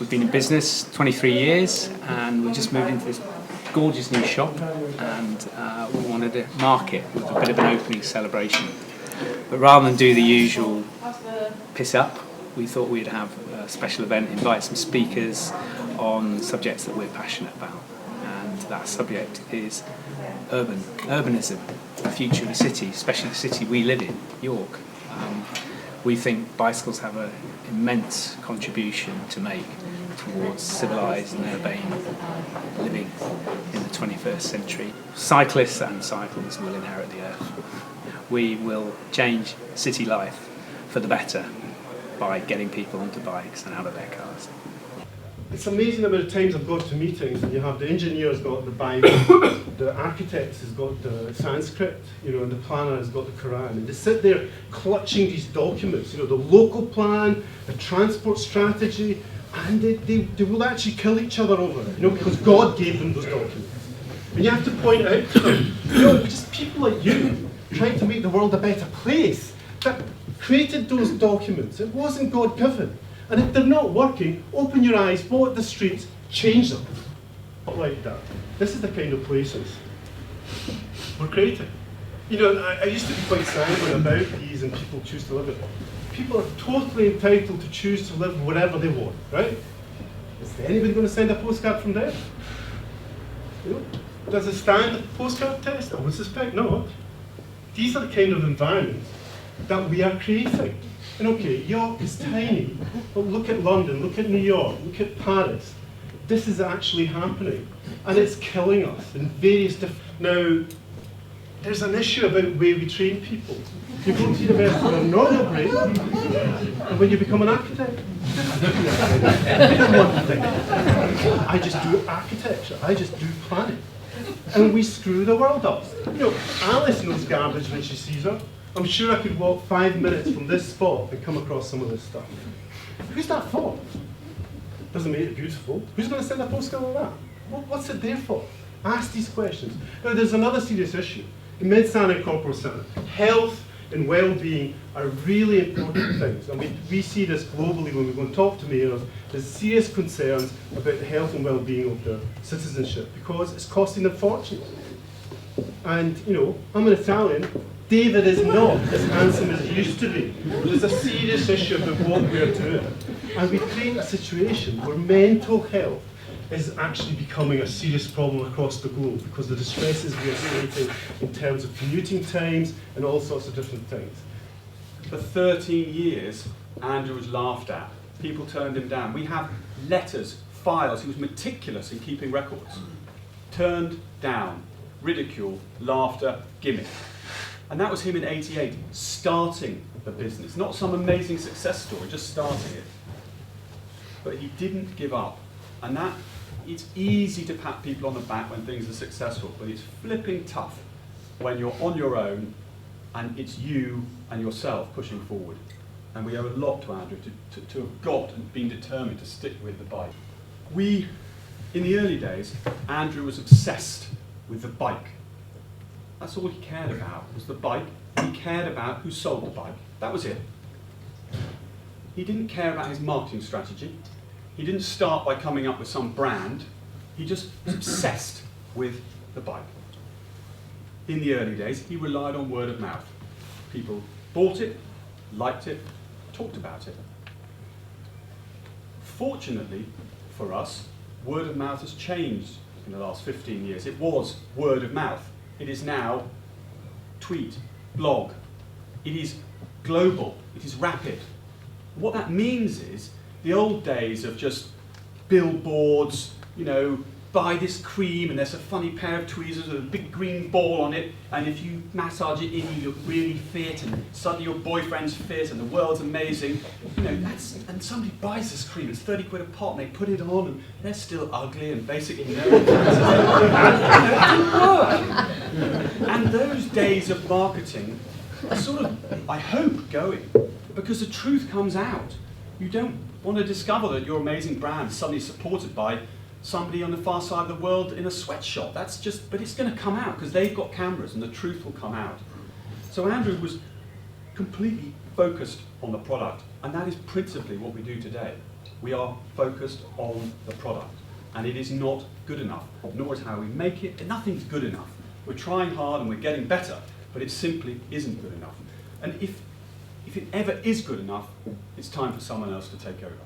We've been in business 23 years and we just moved into this gorgeous new shop, and we wanted to mark it with a bit of an opening celebration. But rather than do the usual piss up, we thought we'd have a special event, invite some speakers on subjects that we're passionate about. And that subject is urbanism, the future of the city, especially the city we live in, York. We think bicycles have an immense contribution to make towards civilised and urbane living in the 21st century. Cyclists and cycles will inherit the earth. We will change city life for the better by getting people onto bikes and out of their cars. It's amazing the amount of times I've gone to meetings and you have the engineer's got the Bible, the architect has got the Sanskrit, and the planner has got the Quran, and they sit there clutching these documents, the local plan, the transport strategy, and they will actually kill each other over it, because God gave them those documents. And you have to point out to them, just people like you trying to make the world a better place that created those documents. It wasn't God given. And if they're not working, open your eyes, walk the streets, change them. Not like that. This is the kind of places we're creating. I used to be quite sanguine about these and people choose to live it. People are totally entitled to choose to live wherever they want, right? Is anybody going to send a postcard from there? Does it stand the postcard test? I would suspect not. These are the kind of environments that we are creating. And okay, York is tiny, but look at London, look at New York, look at Paris. This is actually happening, and it's killing us in various different... Now, there's an issue about the way we train people. You go to university on a normal grade, and when you become an architect, I don't want to think. I just do architecture, I just do planning. And we screw the world up. Alice knows garbage when she sees her. I'm sure I could walk 5 minutes from this spot and come across some of this stuff. Who's that for? Doesn't make it beautiful. Who's going to send a postcard like that? What's it there for? Ask these questions. Now, there's another serious issue. In mid-sana and corporal sana, health and well-being are really important things. I mean, we see this globally when we go and talk to mayors. There's serious concerns about the health and well-being of their citizenship because it's costing them fortunes. And, I'm an Italian. David is not as handsome as he used to be. There's a serious issue about what we're doing. And we create a situation where mental health is actually becoming a serious problem across the globe because of the stresses we are creating in terms of commuting times and all sorts of different things. For 13 years, Andrew was laughed at. People turned him down. We have letters, files. He was meticulous in keeping records. Turned down. Ridicule, laughter, gimmick. And that was him in '88, starting the business. Not some amazing success story, just starting it. But he didn't give up. And it's easy to pat people on the back when things are successful, but it's flipping tough when you're on your own and it's you and yourself pushing forward. And we owe a lot to Andrew to have got and been determined to stick with the bike. In the early days, Andrew was obsessed with the bike. That's all he cared about, was the bike. He cared about who sold the bike. That was it. He didn't care about his marketing strategy. He didn't start by coming up with some brand. He just was obsessed with the bike. In the early days, he relied on word of mouth. People bought it, liked it, talked about it. Fortunately for us, word of mouth has changed in the last 15 years. It was word of mouth. It is now tweet, blog. It is global. It is rapid. What that means is the old days of just billboards, buy this cream and there's a funny pair of tweezers with a big green ball on it, and if you massage it in, you look really fit, and suddenly your boyfriend's fit and the world's amazing. And somebody buys this cream, it's 30 quid a pot, and they put it on and they're still ugly and basically no one cares. It didn't work. And those days of marketing are sort of, I hope, going, because the truth comes out. You don't want to discover that your amazing brand is suddenly supported by somebody on the far side of the world in a sweatshop. But it's going to come out because they've got cameras and the truth will come out. So Andrew was completely focused on the product, and that is principally what we do today. We are focused on the product, and it is not good enough, nor is how we make it. Nothing's good enough. We're trying hard and we're getting better, but it simply isn't good enough. And if it ever is good enough, it's time for someone else to take over.